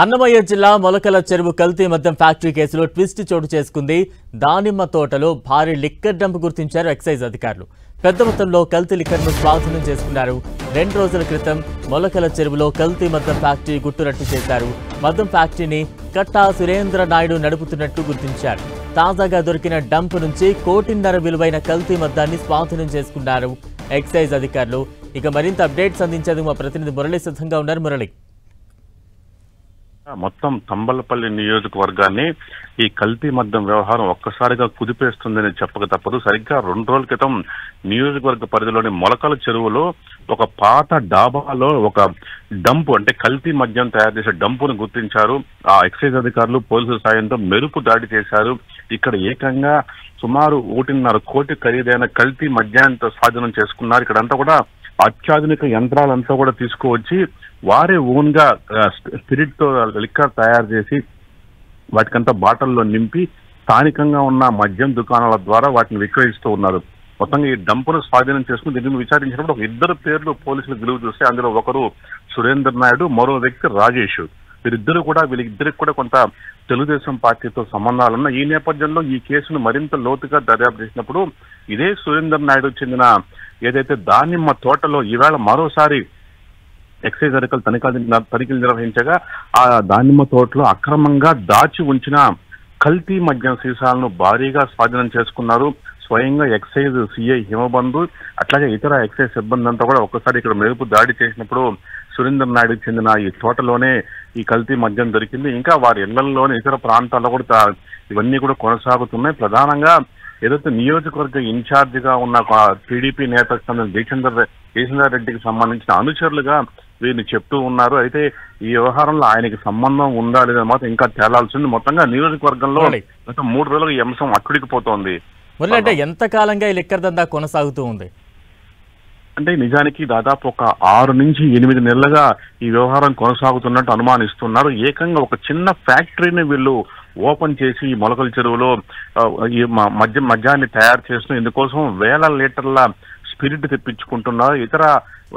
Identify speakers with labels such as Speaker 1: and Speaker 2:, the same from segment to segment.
Speaker 1: అన్నమయ్య జిల్లా మొలకల చెరువు కల్తీ మద్యం ఫ్యాక్టరీ కేసులో ట్విస్ట్ చోటు చేసుకుంది. దానిమ్మ తోటలో భారీ లిక్కర్ డంప్ గుర్తించారు ఎక్సైజ్ అధికారులు. పెద్ద మొత్తంలో కల్తీ లిక్కర్ను స్వాధీనం చేసుకున్నారు. 2 రోజుల క్రితం మొలకల చెరువులో కల్తీ మద్యం ఫ్యాక్టరీ గుట్టురట్టు చేశారు. మద్యం ఫ్యాక్టరీని కట్టా సురేంద్ర నాయుడు నడుపుతున్నట్టు గుర్తించారు. తాజాగా దొరికిన డంప్ నుంచి 1.5 కోటి విలువైన కల్తీ మద్యాన్ని స్వాధీనం చేసుకున్నారు ఎక్సైజ్ అధికారులు. ఇక మరింత అప్డేట్స్ అందించేందుకు మా ప్రతినిధి మురళి సిద్ధంగా ఉన్నారు. మురళి,
Speaker 2: మొత్తం తంబలపల్లి నియోజకవర్గాన్ని ఈ కల్తీ మద్యం వ్యవహారం ఒక్కసారిగా కుదిపేస్తుందని చెప్పక తప్పదు. సరిగ్గా 2 రోజుల క్రితం నియోజకవర్గ పరిధిలోని మొలకల చెరువులో ఒక పాత డాబాలో ఒక డంపు అంటే కల్తీ మద్యం తయారు చేసే డంపును గుర్తించారు. ఆ ఎక్సైజ్ అధికారులు పోలీసుల సాయంతో మెరుపు దాడి చేశారు. ఇక్కడ ఏకంగా సుమారు 1.5 కోటి ఖరీదైన కల్తీ మద్యాన్ని స్వాధీనం చేసుకున్నారు. ఇక్కడంతా కూడా అత్యాధునిక యంత్రాలంతా కూడా తీసుకువచ్చి వారే ఓన్ గా స్పిరిట్ తో లిక్కర్ తయారు చేసి వాటికంతా బాటల్లో నింపి స్థానికంగా ఉన్న మద్యం దుకాణాల ద్వారా వాటిని విక్రయిస్తూ ఉన్నారు. మొత్తంగా ఈ డంపును స్వాధీనం చేసుకుని దీన్ని విచారించినప్పుడు ఒక 2 పేర్లు పోలీసులు గెలువు చూస్తే అందులో ఒకరు సురేంద్ర నాయుడు, మరో వ్యక్తి రాజేష్. వీళ్ళిద్దరికి కూడా కొంత తెలుగుదేశం పార్టీతో సంబంధాలున్న ఈ నేపథ్యంలో ఈ కేసును మరింత లోతుగా దర్యాప్తు చేసినప్పుడు ఇదే సురేంద్ర నాయుడు చెందిన ఏదైతే దానిమ్మ తోటలో ఈవేళ మరోసారి ఎక్సైజ్ అధికారులు తనిఖీలు నిర్వహించగా ఆ దానిమ్మ తోటలో అక్రమంగా దాచి ఉంచిన కల్తీ మద్యం సీసాలను భారీగా స్వాధీనం చేసుకున్నారు. స్వయంగా ఎక్సైజ్ సిఐ హిమబంధు అట్లాగే ఇతర ఎక్సైజ్ సిబ్బంది అంతా కూడా ఒక్కసారి ఇక్కడ మెరుపు దాడి చేసినప్పుడు సురేంద్ర నాయుడుకి చెందిన ఈ తోటలోనే ఈ కల్తీ మద్యం దొరికింది. ఇంకా వారి ఇళ్లలోని ఇతర ప్రాంతాల్లో కూడా ఇవన్నీ కూడా కొనసాగుతున్నాయి. ప్రధానంగా ఏదైతే నియోజకవర్గ ఇన్ఛార్జిగా ఉన్న టీడీపీ నేతకు సంబంధించిన జయచంద్ర రెడ్డికి సంబంధించిన అనుచరులుగా వీరిని చెప్తూ ఉన్నారు. అయితే ఈ వ్యవహారంలో ఆయనకి సంబంధం ఉందా లేదా మాత్రం ఇంకా తేలాల్సింది. మొత్తంగా నియోజకవర్గంలో గత 3 రోజులుగా ఈ అంశం అట్టుడికిపోతోంది.
Speaker 1: అంటే ఎంత కాలంగా ఈ లిక్కర్ దందా కొనసాగుతూ ఉంది?
Speaker 2: అంటే నిజానికి దాదాపు ఒక 6 నుంచి 8 నెలలుగా ఈ వ్యవహారం కొనసాగుతున్నట్టు అనుమానిస్తున్నారు. ఏకంగా ఒక చిన్న ఫ్యాక్టరీని వీళ్ళు ఓపెన్ చేసి మొలకల చెరువులో ఈ మద్యాన్ని తయారు చేస్తూ ఇందుకోసం వేల లీటర్ల స్పిరిట్ తెప్పించుకుంటున్నారు. ఇతర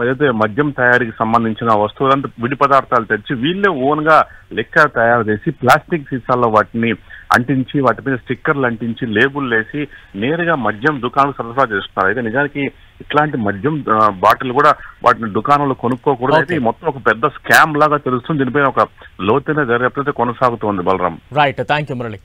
Speaker 2: ఏదైతే మద్యం తయారీకి సంబంధించిన వస్తువులంతా విడి పదార్థాలు తెచ్చి వీళ్ళే ఓన్ గా లిక్కర్ తయారు చేసి ప్లాస్టిక్ సీసాల్లో వాటిని అంటించి వాటి మీద స్టిక్కర్లు అంటించి లేబుల్ వేసి నేరుగా మద్యం దుకాణాలు సరఫరా చేస్తున్నారు. అయితే నిజానికి ఇట్లాంటి మద్యం బాటిల్ కూడా వాటిని దుకాణంలో కొనుక్కోకూడదు. అయితే మొత్తం ఒక పెద్ద స్కామ్ లాగా తెలుస్తుంది. దీనిపైన ఒక లోతైన దర్యాప్తు కొనసాగుతోంది. Balaram,
Speaker 1: right, thank you Murali.